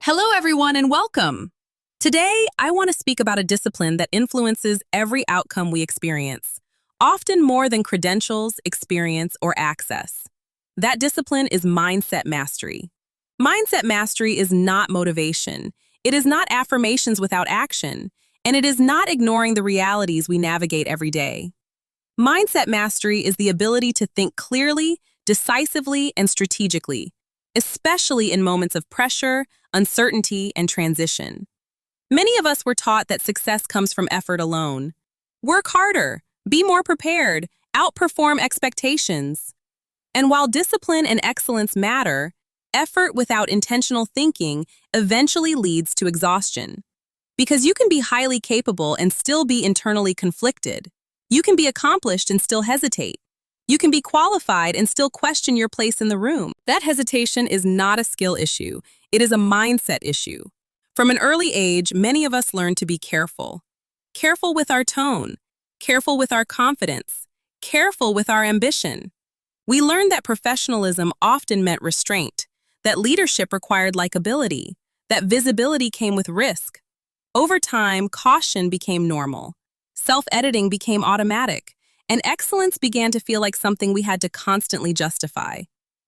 Hello, everyone, and welcome. Today, I want to speak about a discipline that influences every outcome we experience, often more than credentials, experience, or access. That discipline is mindset mastery. Mindset mastery is not motivation. It is not affirmations without action, and it is not ignoring the realities we navigate every day. Mindset mastery is the ability to think clearly, decisively, and strategically, especially in moments of pressure, uncertainty, and transition. Many of us were taught that success comes from effort alone. Work harder, be more prepared, outperform expectations. And while discipline and excellence matter, effort without intentional thinking eventually leads to exhaustion. Because you can be highly capable and still be internally conflicted. You can be accomplished and still hesitate. You can be qualified and still question your place in the room. That hesitation is not a skill issue. It is a mindset issue. From an early age, many of us learn to be careful. Careful with our tone. Careful with our confidence. Careful with our ambition. We learned that professionalism often meant restraint, that leadership required likability, that visibility came with risk. Over time, caution became normal. Self-editing became automatic, and excellence began to feel like something we had to constantly justify.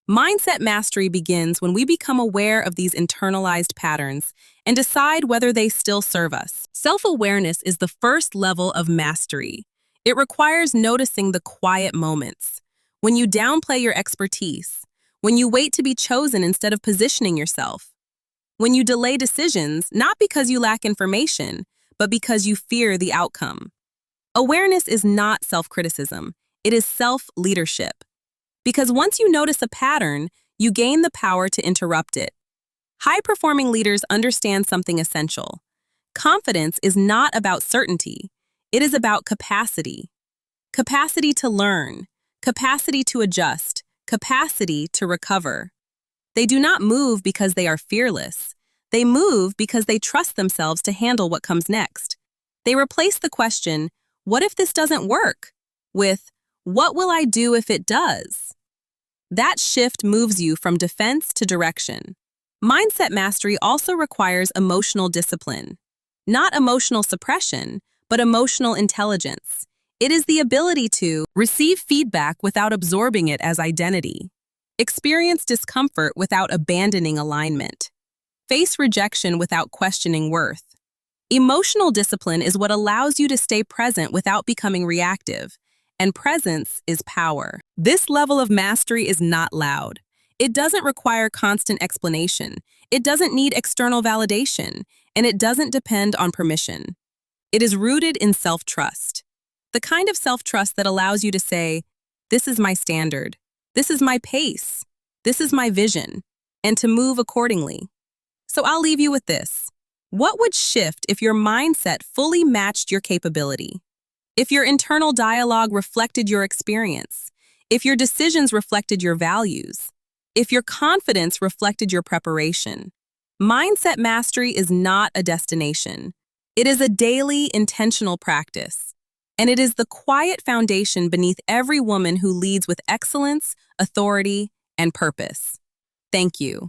Mindset mastery begins when we become aware of these internalized patterns and decide whether they still serve us. Self-awareness is the first level of mastery. It requires noticing the quiet moments, when you downplay your expertise, when you wait to be chosen instead of positioning yourself, when you delay decisions, not because you lack information, but because you fear the outcome. Awareness is not self-criticism. It is self-leadership. Because once you notice a pattern, you gain the power to interrupt it. High-performing leaders understand something essential. Confidence is not about certainty. It is about capacity. Capacity to learn, capacity to adjust, capacity to recover. They do not move because they are fearless. They move because they trust themselves to handle what comes next. They replace the question, "What if this doesn't work?" with, "What will I do if it does?" That shift moves you from defense to direction. Mindset mastery also requires emotional discipline. Not emotional suppression, but emotional intelligence. It is the ability to receive feedback without absorbing it as identity, experience discomfort without abandoning alignment, face rejection without questioning worth. Emotional discipline is what allows you to stay present without becoming reactive, and presence is power. This level of mastery is not loud. It doesn't require constant explanation. It doesn't need external validation, and it doesn't depend on permission. It is rooted in self-trust. The kind of self-trust that allows you to say, "This is my standard. This is my pace. This is my vision," and to move accordingly. So I'll leave you with this. What would shift if your mindset fully matched your capability? If your internal dialogue reflected your experience? If your decisions reflected your values? If your confidence reflected your preparation? Mindset mastery is not a destination. It is a daily, intentional practice. And it is the quiet foundation beneath every woman who leads with excellence, authority, and purpose. Thank you.